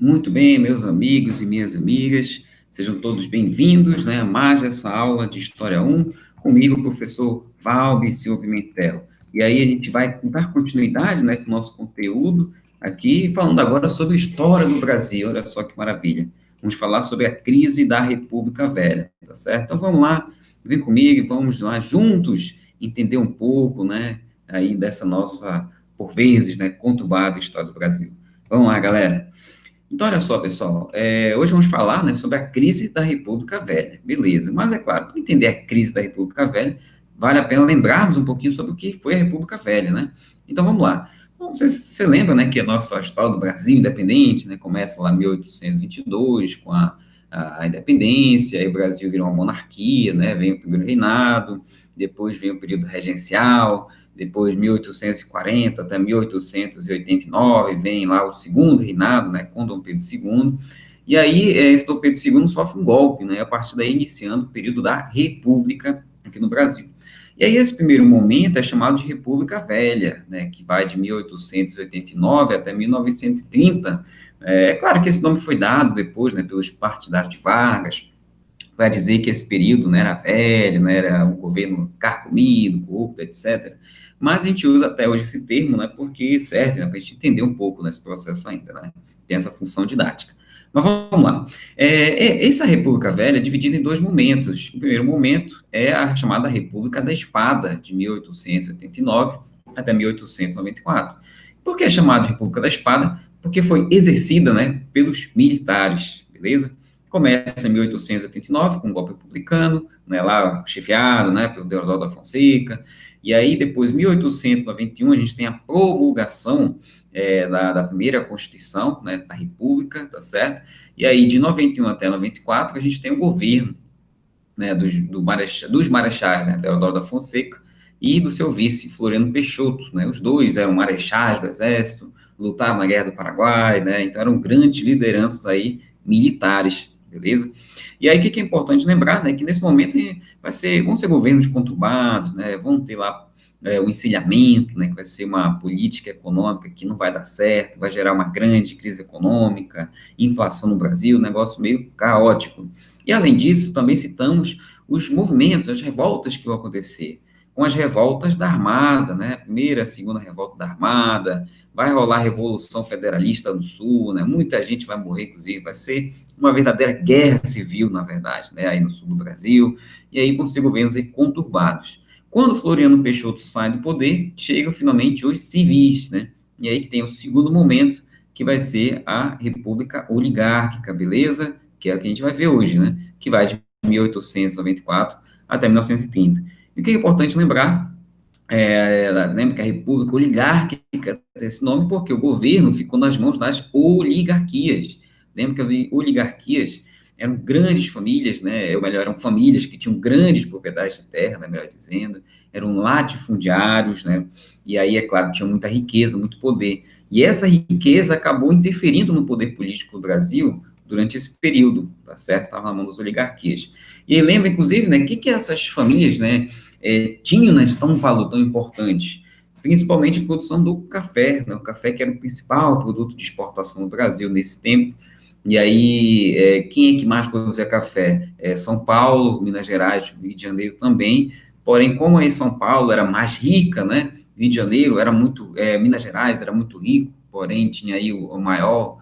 Muito bem, meus amigos e minhas amigas, sejam todos bem-vindos, né, a mais essa aula de História 1, comigo, o professor Valber Silva Pimentel. E aí a gente vai dar continuidade, né, com o nosso conteúdo aqui, falando agora sobre a história do Brasil, olha só que maravilha. Vamos falar sobre a crise da República Velha, tá certo? Então vamos lá, vem comigo e vamos lá juntos entender um pouco, né, aí dessa nossa, por vezes, né, conturbada história do Brasil. Vamos lá, galera. Então, olha só, pessoal, hoje vamos falar, né, sobre a crise da República Velha, beleza, mas é claro, para entender a crise da República Velha, vale a pena lembrarmos um pouquinho sobre o que foi a República Velha, né? Então, vamos lá. Bom, você lembra, né, que a nossa história do Brasil independente, né, começa lá em 1822, com a independência, aí o Brasil virou uma monarquia, né, vem o primeiro reinado, depois vem o período regencial, depois 1840 até 1889, vem lá o segundo reinado, né, com Dom Pedro II, e aí esse Dom Pedro II sofre um golpe, né, a partir daí iniciando o período da República aqui no Brasil. E aí esse primeiro momento é chamado de República Velha, né, que vai de 1889 até 1930. É claro que esse nome foi dado depois, né, pelos partidários de Vargas, para dizer que esse período não era velho, não era um governo carcomido, corrupto, etc. Mas a gente usa até hoje esse termo, né, porque serve, né, para a gente entender um pouco nesse processo ainda, né, tem essa função didática. Mas vamos lá. Essa República Velha é dividida em dois momentos. O primeiro momento é a chamada República da Espada, de 1889 até 1894. Por que é chamada República da Espada? Porque foi exercida, né, pelos militares, beleza? Começa em 1889 com um golpe republicano, né, lá chefiado, né, pelo Deodoro da Fonseca, e aí depois, em 1891, a gente tem a promulgação da primeira Constituição, né, da República, tá certo? E aí, de 91 até 94, a gente tem o governo, né, dos marechais, né, Deodoro da Fonseca, e do seu vice, Floriano Peixoto, né, os dois eram marechais do Exército, lutaram na Guerra do Paraguai, né, então eram grandes lideranças aí, militares, beleza? E aí, o que é importante lembrar, né, que nesse momento vão ser governos conturbados, né, vão ter lá o encilhamento, né, que vai ser uma política econômica que não vai dar certo, vai gerar uma grande crise econômica, inflação no Brasil, negócio meio caótico. E, além disso, também citamos os movimentos, as revoltas que vão acontecer, com as revoltas da Armada, né, primeira, segunda revolta da Armada, vai rolar a Revolução Federalista no Sul, né, muita gente vai morrer, inclusive, vai ser uma verdadeira guerra civil, na verdade, né, aí no sul do Brasil, e aí vão ser governos aí conturbados. Quando Floriano Peixoto sai do poder, chegam finalmente os civis, né, e aí que tem o segundo momento, que vai ser a República Oligárquica, beleza? Que é o que a gente vai ver hoje, né, que vai de 1894 até 1930. E o que é importante lembrar lembra que a República Oligárquica tem esse nome porque o governo ficou nas mãos das oligarquias. Lembra que as oligarquias eram grandes famílias, né, ou melhor, eram famílias que tinham grandes propriedades de terra, né, melhor dizendo, eram latifundiários, né, e aí, é claro, tinham muita riqueza, muito poder. E essa riqueza acabou interferindo no poder político do Brasil durante esse período, tá certo? Estava na mão das oligarquias. E aí lembra, inclusive, né, o que essas famílias, né, tinham, né, tão valor tão importante, principalmente a produção do café, né, o café que era o principal produto de exportação do Brasil nesse tempo, e aí, quem é que mais produzia café? São Paulo, Minas Gerais, Rio de Janeiro também, porém, como aí São Paulo era mais rica, né, Rio de Janeiro era muito, Minas Gerais era muito rico, porém, tinha aí o maior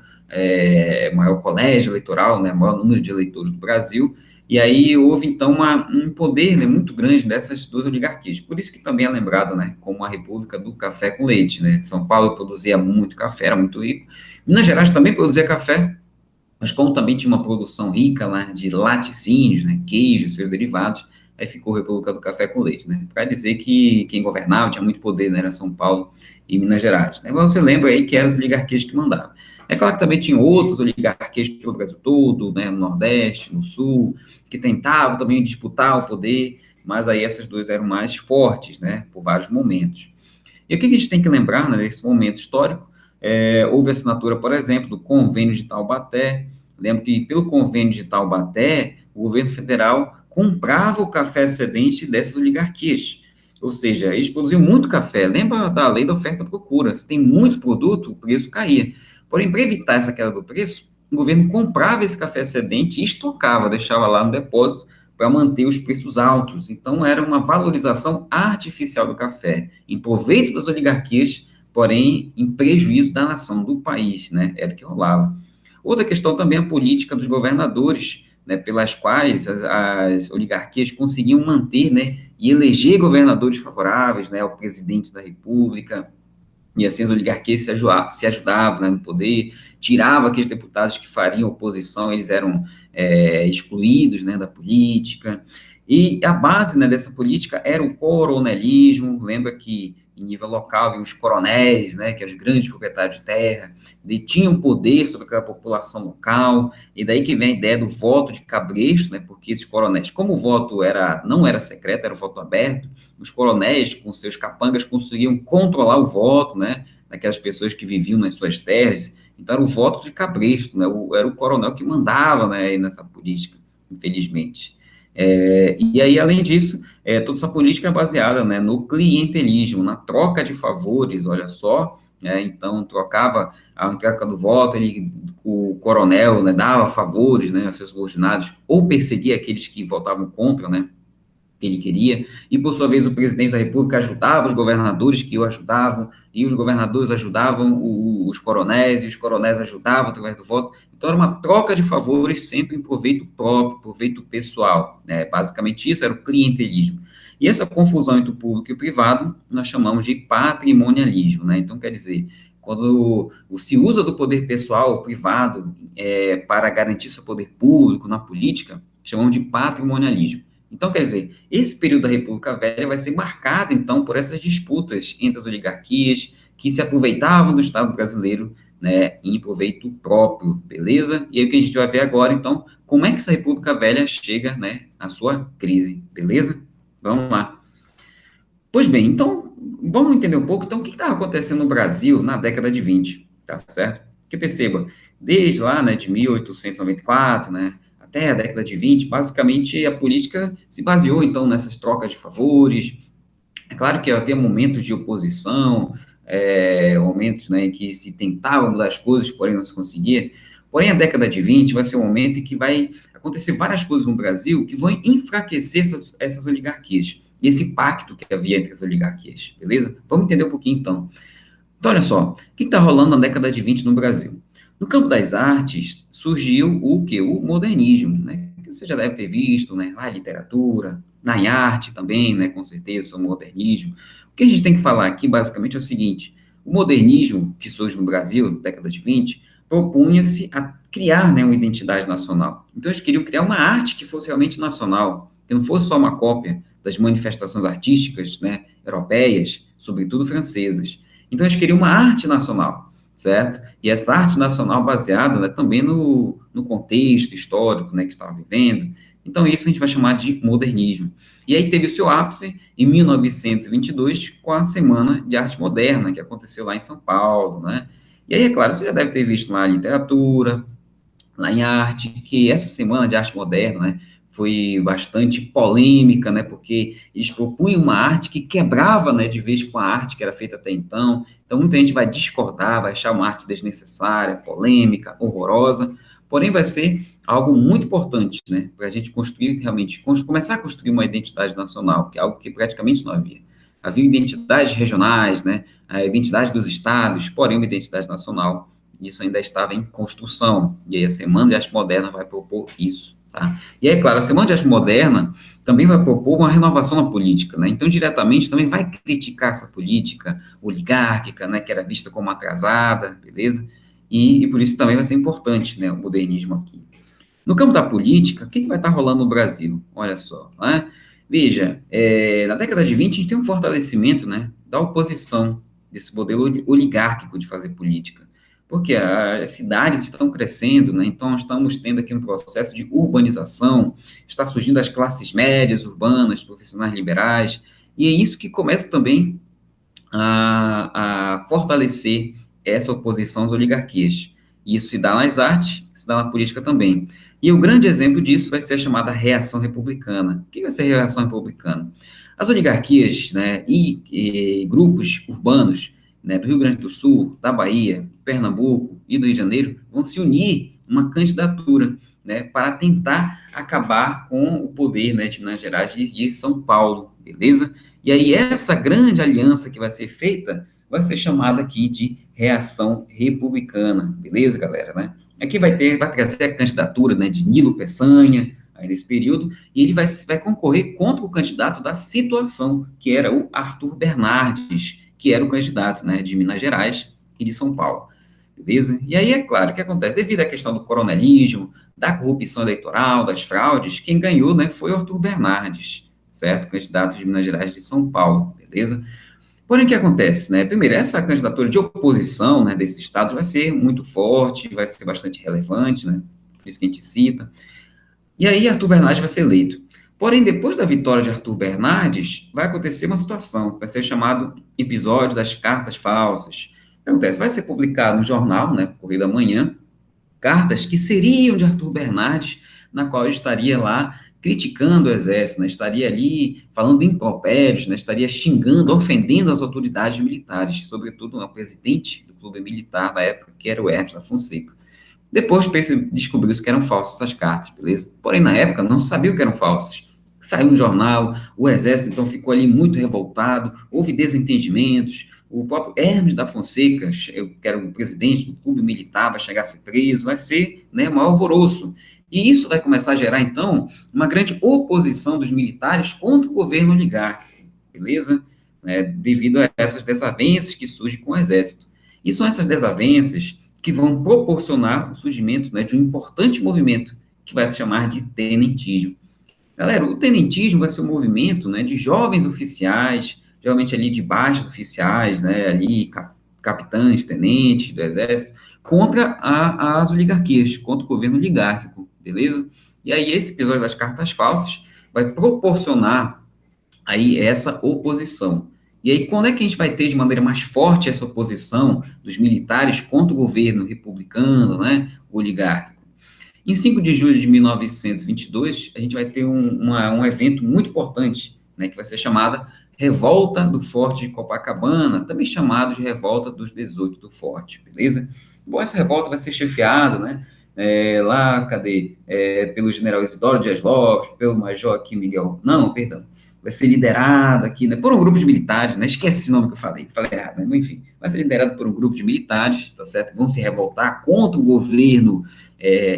colégio eleitoral, né, o maior número de eleitores do Brasil, e aí houve, então, um poder, né, muito grande dessas duas oligarquias. Por isso que também é lembrado, né, como a República do Café com Leite, né? São Paulo produzia muito café, era muito rico. Minas Gerais também produzia café, mas como também tinha uma produção rica lá de laticínios, né, queijos, seus derivados, aí ficou a República do Café com Leite, né? Para dizer que quem governava tinha muito poder, né, era São Paulo e Minas Gerais, né? Mas você lembra aí que eram as oligarquias que mandavam. É claro que também tinha outras oligarquias pelo Brasil todo, né, no Nordeste, no Sul, que tentavam também disputar o poder, mas aí essas duas eram mais fortes, né, por vários momentos. E o que a gente tem que lembrar, né, nesse momento histórico? Houve assinatura, por exemplo, do Convênio de Taubaté. Lembro que, pelo Convênio de Taubaté, o governo federal comprava o café excedente dessas oligarquias. Ou seja, eles produziam muito café. Lembra da lei da oferta e procura? Se tem muito produto, o preço caía. Porém, para evitar essa queda do preço, o governo comprava esse café excedente e estocava, deixava lá no depósito para manter os preços altos. Então, era uma valorização artificial do café, em proveito das oligarquias, porém, em prejuízo da nação, do país, né? Era o que rolava. Outra questão também é a política dos governadores, né, pelas quais as oligarquias conseguiam manter, né, e eleger governadores favoráveis, né, ao presidente da República, e assim as oligarquias se ajudavam, né, no poder, tirava aqueles deputados que fariam oposição, eles eram excluídos, né, da política, e a base, né, dessa política era o coronelismo. Lembra que em nível local havia os coronéis, né, que eram os grandes proprietários de terra, detinham poder sobre aquela população local, e daí que vem a ideia do voto de cabresto, né, porque esses coronéis, como o voto não era secreto, era um voto aberto, os coronéis, com seus capangas, conseguiam controlar o voto, né, daquelas pessoas que viviam nas suas terras. Então, era o voto de cabresto, né, era o coronel que mandava, né, nessa política, infelizmente. E aí, além disso, toda essa política é baseada, né, no clientelismo, na troca de favores, olha só, então trocava, a troca do voto, o coronel, né, dava favores, né, aos seus subordinados, ou perseguia aqueles que votavam contra, né, que ele queria, e por sua vez o presidente da República ajudava os governadores que o ajudavam, e os governadores ajudavam os coronéis, e os coronéis ajudavam através do voto. Então era uma troca de favores sempre em proveito próprio, proveito pessoal, né? Basicamente isso era o clientelismo. E essa confusão entre o público e o privado nós chamamos de patrimonialismo, né? Então quer dizer, quando se usa do poder pessoal, o privado, para garantir seu poder público na política, chamamos de patrimonialismo. Então, quer dizer, esse período da República Velha vai ser marcado, então, por essas disputas entre as oligarquias que se aproveitavam do Estado brasileiro, né, em proveito próprio, beleza? E aí o que a gente vai ver agora, então, como é que essa República Velha chega, né, à sua crise, beleza? Vamos lá. Pois bem, então, vamos entender um pouco, então, o que estava acontecendo no Brasil na década de 20, tá certo? Porque perceba, desde lá, né, de 1894, né, até a década de 20, basicamente a política se baseou, então, nessas trocas de favores. É claro que havia momentos de oposição, momentos, né, em que se tentava mudar as coisas, porém não se conseguia. Porém, a década de 20 vai ser um momento em que vai acontecer várias coisas no Brasil que vão enfraquecer essas oligarquias, e esse pacto que havia entre as oligarquias, beleza? Vamos entender um pouquinho, então. Então, olha só, o que está rolando na década de 20 no Brasil? No campo das artes, surgiu o que? O modernismo, né? Que você já deve ter visto, né? Lá, literatura, na arte também, né? Com certeza, o modernismo. O que a gente tem que falar aqui, basicamente, é o seguinte: o modernismo que surge no Brasil, na década de 20, propunha-se a criar, né, uma identidade nacional. Então, eles queriam criar uma arte que fosse realmente nacional, que não fosse só uma cópia das manifestações artísticas, né, europeias, sobretudo francesas. Então, eles queriam uma arte nacional, certo? E essa arte nacional baseada, né, também no contexto histórico, né, que estava vivendo. Então, isso a gente vai chamar de modernismo. E aí teve o seu ápice em 1922, com a Semana de Arte Moderna, que aconteceu lá em São Paulo, né? E aí, é claro, você já deve ter visto lá a literatura, lá em arte, que essa Semana de Arte Moderna, né, foi bastante polêmica, né, porque eles propunham uma arte que quebrava, né, de vez com a arte que era feita até então. Então, muita gente vai discordar, vai achar uma arte desnecessária, polêmica, horrorosa, porém vai ser algo muito importante, né, para a gente construir realmente, começar a construir uma identidade nacional, que é algo que praticamente não havia. Havia identidades regionais, né, a identidade dos estados, porém uma identidade nacional. Isso ainda estava em construção, e aí a Semana de Arte Moderna vai propor isso, tá? E aí, claro, a Semana de Arte Moderna também vai propor uma renovação na política, né? Então, diretamente, também vai criticar essa política oligárquica, né, que era vista como atrasada, beleza? E por isso também vai ser importante, né, o modernismo aqui. No campo da política, o que vai estar rolando no Brasil? Olha só, né? Veja, na década de 20, a gente tem um fortalecimento, né, da oposição, desse modelo oligárquico de fazer política, porque as cidades estão crescendo, né, então estamos tendo aqui um processo de urbanização, está surgindo as classes médias urbanas, profissionais liberais, e é isso que começa também a fortalecer essa oposição às oligarquias. Isso se dá nas artes, se dá na política também. E o grande exemplo disso vai ser a chamada reação republicana. O que vai ser a reação republicana? As oligarquias, né, e grupos urbanos né, do Rio Grande do Sul, da Bahia, Pernambuco e do Rio de Janeiro vão se unir uma candidatura, né, para tentar acabar com o poder, né, de Minas Gerais e de São Paulo, beleza? E aí essa grande aliança que vai ser feita vai ser chamada aqui de reação republicana, beleza, galera, né? Aqui vai trazer a candidatura, né, de Nilo Peçanha, aí nesse período, e ele vai concorrer contra o candidato da situação, que era o Arthur Bernardes, que era o candidato, né, de Minas Gerais e de São Paulo, beleza? E aí, é claro, o que acontece? Devido à questão do coronelismo, da corrupção eleitoral, das fraudes, quem ganhou, né, foi o Arthur Bernardes, certo? Candidato de Minas Gerais e de São Paulo, beleza? Porém, o que acontece, né? Primeiro, essa candidatura de oposição, né, desses estados vai ser muito forte, vai ser bastante relevante, né? Por isso que a gente cita. E aí, Arthur Bernardes vai ser eleito. Porém, depois da vitória de Arthur Bernardes, vai acontecer uma situação, que vai ser chamado episódio das cartas falsas. O que acontece? Vai ser publicado no jornal, né, Correio da Manhã, cartas que seriam de Arthur Bernardes, na qual ele estaria lá criticando o exército, né, estaria ali falando impropérios, né, estaria xingando, ofendendo as autoridades militares, sobretudo o presidente do clube militar da época, que era o Hermes da Fonseca. Depois descobriu-se que eram falsas essas cartas, beleza? Porém, na época, não sabia que eram falsas. Saiu no jornal, o exército então ficou ali muito revoltado, houve desentendimentos, o próprio Hermes da Fonseca, que era o presidente do clube militar, vai chegar a ser preso, vai ser, né, maior alvoroço. E isso vai começar a gerar, então, uma grande oposição dos militares contra o governo oligárquico, beleza? Devido a essas desavenças que surgem com o exército. E são essas desavenças que vão proporcionar o surgimento, né, de um importante movimento que vai se chamar de tenentismo. Galera, o tenentismo vai ser um movimento, né, de jovens oficiais, geralmente ali de baixos oficiais, né, ali capitães, tenentes do exército, contra as oligarquias, contra o governo oligárquico, beleza? E aí esse episódio das cartas falsas vai proporcionar aí essa oposição. E aí, quando é que a gente vai ter de maneira mais forte essa oposição dos militares contra o governo republicano, né, oligárquico? Em 5 de julho de 1922, a gente vai ter um evento muito importante, né, que vai ser chamada Revolta do Forte de Copacabana, também chamado de Revolta dos 18 do Forte, beleza? Bom, essa revolta vai ser chefiada, né, pelo general Isidoro Dias Lopes, pelo major aqui Miguel, não, perdão, vai ser liderado aqui, né, por um grupo de militares, né, esquece esse nome que eu falei errado, né, enfim, vai ser liderado por um grupo de militares, tá certo? Vão se revoltar contra o governo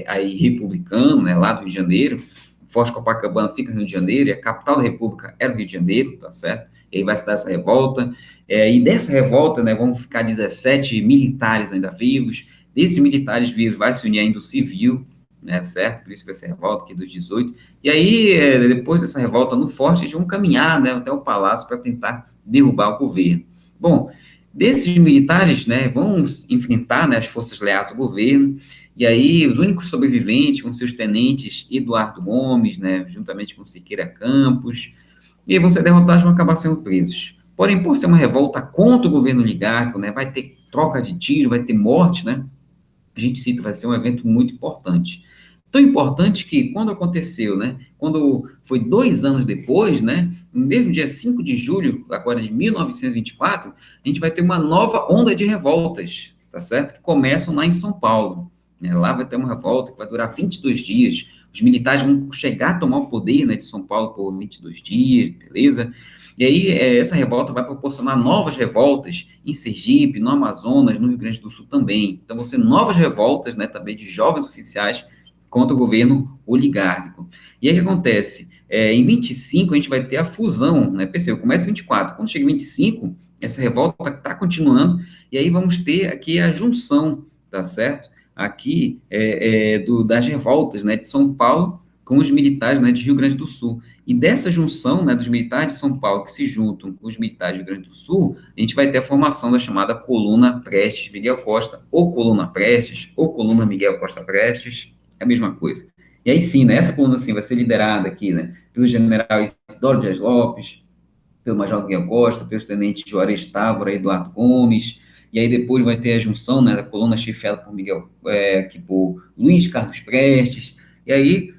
aí republicano, né, lá do Rio de Janeiro. Forte Copacabana fica no Rio de Janeiro, e a capital da República era o Rio de Janeiro, tá certo? E aí vai se dar essa revolta, e dessa revolta, né, vão ficar 17 militares ainda vivos, desses militares vivos vai se unir ainda o civil, né, certo? Por isso vai ser a revolta aqui dos 18. E aí, depois dessa revolta no Forte, eles vão caminhar, né, até o Palácio para tentar derrubar o governo. Bom, desses militares, né, vão enfrentar, né, as forças leais ao governo, e aí os únicos sobreviventes vão ser os tenentes Eduardo Gomes, né, juntamente com Siqueira Campos, e vão ser derrotados e vão acabar sendo presos. Porém, por ser uma revolta contra o governo oligárquico, né, vai ter troca de tiro, vai ter morte, né, a gente cita, vai ser um evento muito importante. Tão importante que, quando aconteceu, né, quando foi 2 anos depois, né, no mesmo dia 5 de julho, agora de 1924, a gente vai ter uma nova onda de revoltas, tá certo? Que começam lá em São Paulo. Né? Lá vai ter uma revolta que vai durar 22 dias, os militares vão chegar a tomar o poder, né, de São Paulo por 22 dias, beleza? E aí, essa revolta vai proporcionar novas revoltas em Sergipe, no Amazonas, no Rio Grande do Sul também. Então, vão ser novas revoltas, né, também de jovens oficiais contra o governo oligárquico. E aí, o que acontece? Em 25, a gente vai ter a fusão, né, percebeu? Começa em 24. Quando chega em 25, essa revolta está continuando, e aí vamos ter aqui a junção, tá certo? Aqui, das revoltas, né, de São Paulo com os militares, né, de Rio Grande do Sul. E dessa junção, né, dos militares de São Paulo que se juntam com os militares do Rio Grande do Sul, a gente vai ter a formação da chamada Coluna Prestes Miguel Costa, ou Coluna Prestes, ou Coluna Miguel Costa Prestes, é a mesma coisa. E aí sim, né, essa coluna assim, vai ser liderada aqui, né, pelo general Isidoro Dias Lopes, pelo major Miguel Costa, pelos tenentes Juarez Távora e Eduardo Gomes, e aí depois vai ter a junção, né, da coluna chefiada por por Luiz Carlos Prestes, e aí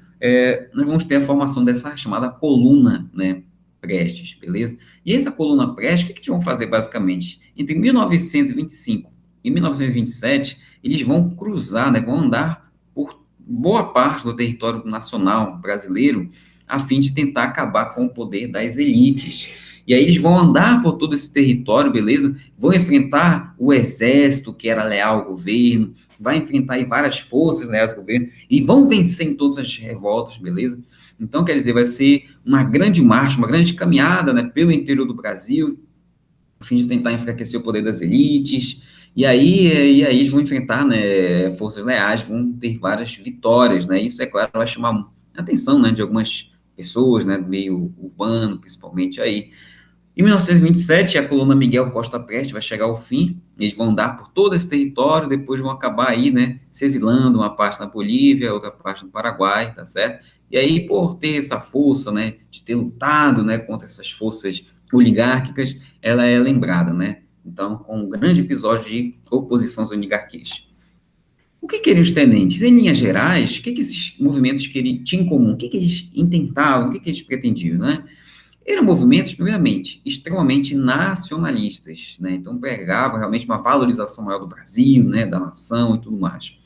nós vamos ter a formação dessa chamada coluna, né, Prestes, beleza? E essa coluna Prestes, o que eles vão fazer basicamente? Entre 1925 e 1927, eles vão cruzar, né, vão andar por boa parte do território nacional brasileiro, a fim de tentar acabar com o poder das elites. E aí eles vão andar por todo esse território, beleza? Vão enfrentar o exército, que era leal ao governo, vai enfrentar aí várias forças leais ao governo, e vão vencer em todas as revoltas, beleza? Então, quer dizer, vai ser uma grande marcha, uma grande caminhada, né, pelo interior do Brasil, a fim de tentar enfraquecer o poder das elites, e aí eles vão enfrentar, né, forças leais, vão ter várias vitórias, né, isso, é claro, vai chamar a atenção, né, de algumas pessoas, né, do meio urbano, principalmente aí. Em 1927, a coluna Miguel Costa Prestes vai chegar ao fim, eles vão andar por todo esse território, depois vão acabar aí, né, se exilando, uma parte na Bolívia, outra parte no Paraguai, tá certo? E aí, por ter essa força, né, de ter lutado, né, contra essas forças oligárquicas, ela é lembrada, né? Então, com um grande episódio de oposição às oligarquias. O que queriam os tenentes? Em linhas gerais, o que esses movimentos tinham em comum? O que eles intentavam? O que eles pretendiam, né? Eram movimentos, primeiramente, extremamente nacionalistas, né? Então, pregavam realmente uma valorização maior do Brasil, né, da nação e tudo mais.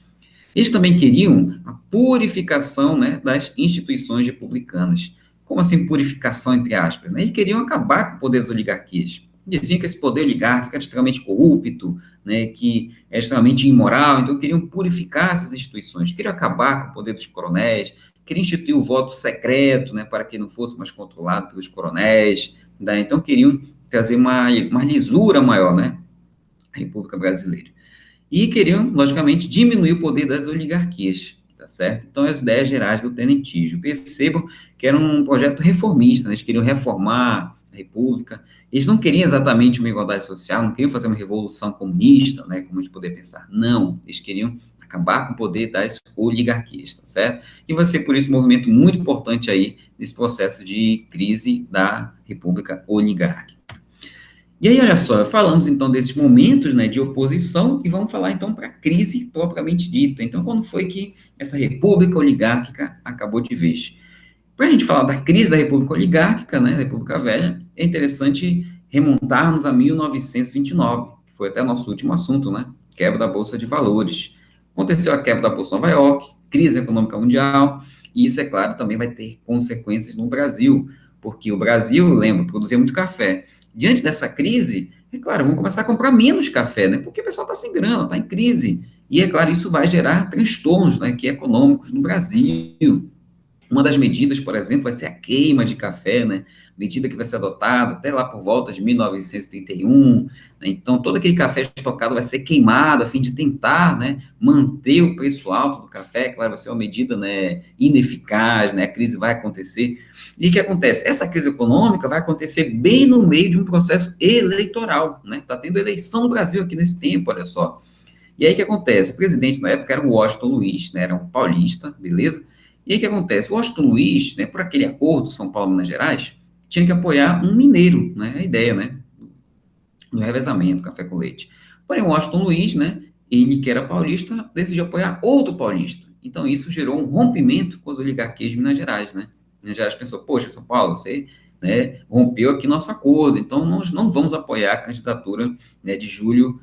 Eles também queriam a purificação, né, das instituições republicanas. Como assim purificação, entre aspas? Né? Eles queriam acabar com o poder das oligarquias. Diziam que esse poder oligárquico era extremamente corrupto, né, que é extremamente imoral, então queriam purificar essas instituições, queriam acabar com o poder dos coronéis, queriam instituir o voto secreto, né, para que não fosse mais controlado pelos coronéis, né, então queriam trazer uma lisura maior, né, à República Brasileira. E queriam, logicamente, diminuir o poder das oligarquias, tá certo? Então, as ideias gerais do tenentismo. Percebam que era um projeto reformista, né? Eles queriam reformar a República, eles não queriam exatamente uma igualdade social, não queriam fazer uma revolução comunista, né, como a gente poderia pensar. Não, eles queriam acabar com o poder das oligarquias, tá certo? E vai ser por isso um movimento muito importante aí nesse processo de crise da República Oligárquica. E aí, olha só, falamos então desses momentos, né, de oposição e vamos falar então para a crise propriamente dita. Então, quando foi que essa república oligárquica acabou de vez? Para a gente falar da crise da república oligárquica, né, da República Velha, é interessante remontarmos a 1929, que foi até nosso último assunto, né, quebra da Bolsa de Valores. Aconteceu a quebra da Bolsa de Nova York, crise econômica mundial, e isso, é claro, também vai ter consequências no Brasil, porque o Brasil, lembra, produzia muito café. Diante dessa crise, é claro, vão começar a comprar menos café, né? Porque o pessoal está sem grana, está em crise. E, é claro, isso vai gerar transtornos, né, que econômicos no Brasil. Uma das medidas, por exemplo, vai ser a queima de café, né? Medida que vai ser adotada até lá por volta de 1931, né? Então, todo aquele café estocado vai ser queimado a fim de tentar, né, manter o preço alto do café. Claro, vai ser uma medida, né, ineficaz, né? A crise vai acontecer. E o que acontece? Essa crise econômica vai acontecer bem no meio de um processo eleitoral, né? Está tendo eleição no Brasil aqui nesse tempo, olha só. E aí o que acontece? O presidente na época era o Washington Luiz, né? Era um paulista, beleza? E aí o que acontece? O Washington Luiz, né, por aquele acordo São Paulo-Minas Gerais, tinha que apoiar um mineiro, né? A ideia, né? Do revezamento, café com leite. Porém, o Washington Luiz, né? Ele que era paulista, decidiu apoiar outro paulista. Então, isso gerou um rompimento com as oligarquias de Minas Gerais, né? Minas Gerais pensou, poxa, São Paulo, você, né, rompeu aqui nosso acordo, então nós não vamos apoiar a candidatura, né, de Júlio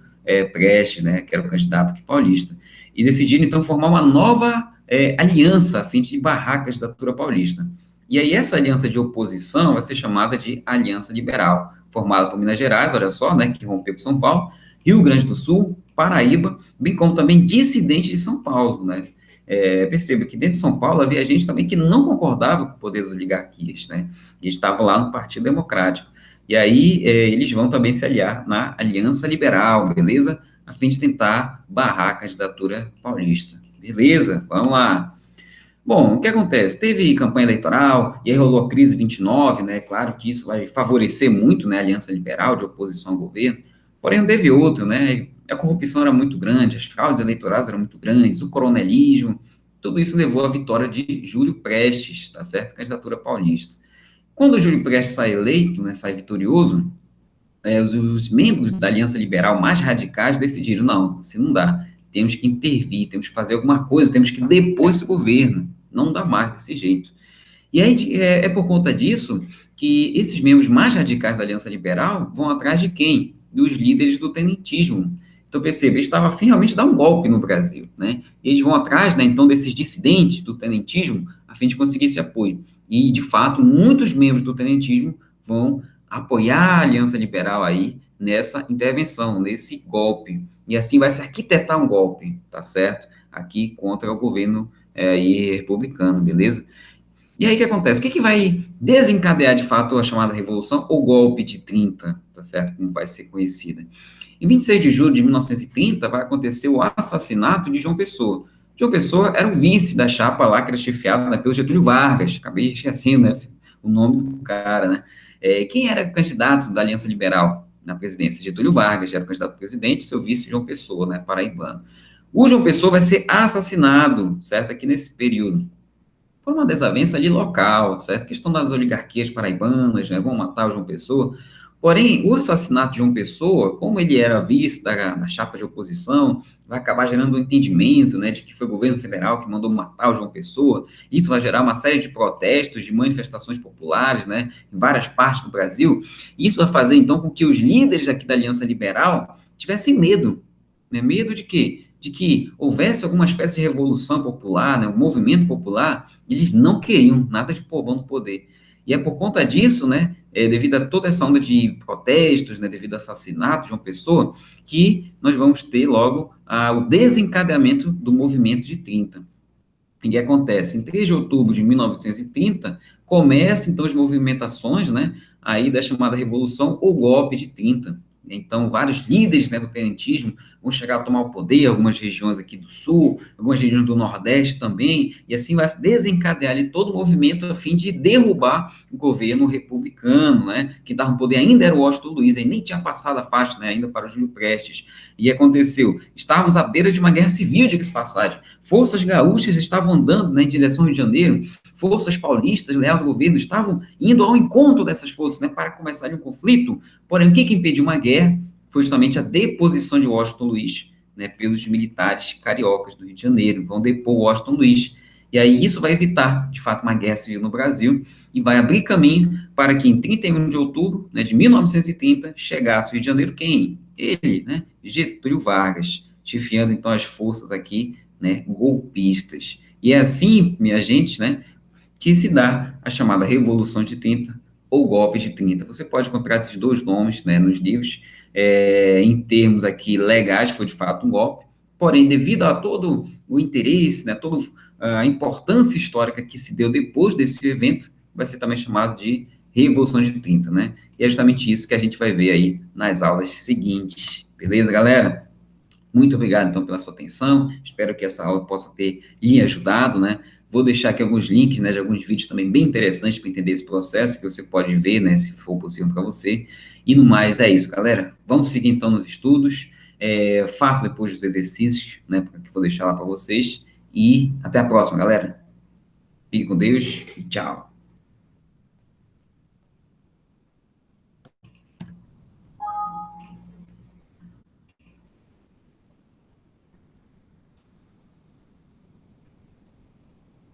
Prestes, né, que era o candidato aqui paulista. E decidiram, então, formar uma nova aliança a fim de barrar a candidatura paulista. E aí essa aliança de oposição vai ser chamada de Aliança Liberal, formada por Minas Gerais, olha só, né, que rompeu com São Paulo, Rio Grande do Sul, Paraíba, bem como também dissidentes de São Paulo, né? Perceba que dentro de São Paulo havia gente também que não concordava com o poder das oligarquias, né? E estava lá no Partido Democrático. E aí eles vão também se aliar na Aliança Liberal, beleza? A fim de tentar barrar a candidatura paulista. Beleza, vamos lá. Bom, o que acontece? Teve campanha eleitoral, e aí rolou a crise 29, né? Claro que isso vai favorecer muito, né, a Aliança Liberal de oposição ao governo, porém não teve outro, né? A corrupção era muito grande, as fraudes eleitorais eram muito grandes, o coronelismo, tudo isso levou à vitória de Júlio Prestes, tá certo? Candidatura paulista. Quando o Júlio Prestes sai eleito, né, sai vitorioso, os membros da Aliança Liberal mais radicais decidiram, não, assim não dá, temos que intervir, temos que fazer alguma coisa, temos que depor esse governo, não dá mais desse jeito. E aí é por conta disso que esses membros mais radicais da Aliança Liberal vão atrás de quem? Dos líderes do tenentismo. Então, perceba, eles estavam realmente a dar um golpe no Brasil, né? Eles vão atrás, né, então, desses dissidentes do tenentismo a fim de conseguir esse apoio. E, de fato, muitos membros do tenentismo vão apoiar a Aliança Liberal aí nessa intervenção, nesse golpe. E assim vai se arquitetar um golpe, tá certo? Aqui contra o governo aí, republicano, beleza? E aí o que acontece? O que vai desencadear de fato a chamada Revolução ou golpe de 30, tá certo? Como vai ser conhecida. Em 26 de julho de 1930 vai acontecer o assassinato de João Pessoa. João Pessoa era o vice da chapa lá que era chefiada, né, pelo Getúlio Vargas. Acabei esquecendo, né, o nome do cara, né? Quem era candidato da Aliança Liberal na presidência? Getúlio Vargas era o candidato a presidente, seu vice João Pessoa, né, paraibano. O João Pessoa vai ser assassinado, certo? Aqui nesse período por uma desavença ali local, certo? Questão das oligarquias paraibanas, né? Vão matar o João Pessoa. Porém, o assassinato de João Pessoa, como ele era vice da chapa de oposição, vai acabar gerando um entendimento, né, de que foi o governo federal que mandou matar o João Pessoa. Isso vai gerar uma série de protestos, de manifestações populares, né, em várias partes do Brasil. Isso vai fazer, então, com que os líderes aqui da Aliança Liberal tivessem medo. Né? Medo de quê? De que houvesse alguma espécie de revolução popular, né, um movimento popular, eles não queriam nada de povão no poder. E é por conta disso, né, devido a toda essa onda de protestos, né, devido ao assassinato de João Pessoa, que nós vamos ter logo o desencadeamento do movimento de 30. E o que acontece? Em 3 de outubro de 1930, começam, então, as movimentações, né, aí da chamada Revolução ou Golpe de 30. Então, vários líderes, né, do tenentismo vão chegar a tomar o poder, algumas regiões aqui do Sul, algumas regiões do Nordeste também, e assim vai se desencadear ali todo o movimento a fim de derrubar o governo republicano, né, que estava no poder ainda era o Washington Luiz, aí nem tinha passado a faixa, né, ainda para o Júlio Prestes. E aconteceu, estávamos à beira de uma guerra civil, diga-se passagem, forças gaúchas estavam andando, né, em direção ao Rio de Janeiro, forças paulistas, leais ao governo, estavam indo ao encontro dessas forças, né, para começar um conflito. Porém, o que impediu uma guerra foi justamente a deposição de Washington Luiz, né, pelos militares cariocas do Rio de Janeiro, vão depor Washington Luiz. E aí isso vai evitar, de fato, uma guerra civil no Brasil e vai abrir caminho para que em 31 de outubro, né, de 1930, chegasse ao Rio de Janeiro quem? Ele, né, Getúlio Vargas, chefiando então as forças aqui, né, golpistas. E é assim, minha gente, né, que se dá a chamada Revolução de 30 ou Golpe de 30. Você pode encontrar esses dois nomes, né, nos livros. Em termos aqui legais, foi de fato um golpe, porém, devido a todo o interesse, né, toda a importância histórica que se deu depois desse evento, vai ser também chamado de Revolução de 30, né? E é justamente isso que a gente vai ver aí nas aulas seguintes. Beleza, galera? Muito obrigado, então, pela sua atenção. Espero que essa aula possa ter lhe ajudado, né? Vou deixar aqui alguns links, né, de alguns vídeos também bem interessantes para entender esse processo, que você pode ver, né, se for possível para você. E no mais, é isso, galera. Vamos seguir, então, nos estudos. Faça depois os exercícios, né, que eu vou deixar lá para vocês. E até a próxima, galera. Fique com Deus e tchau.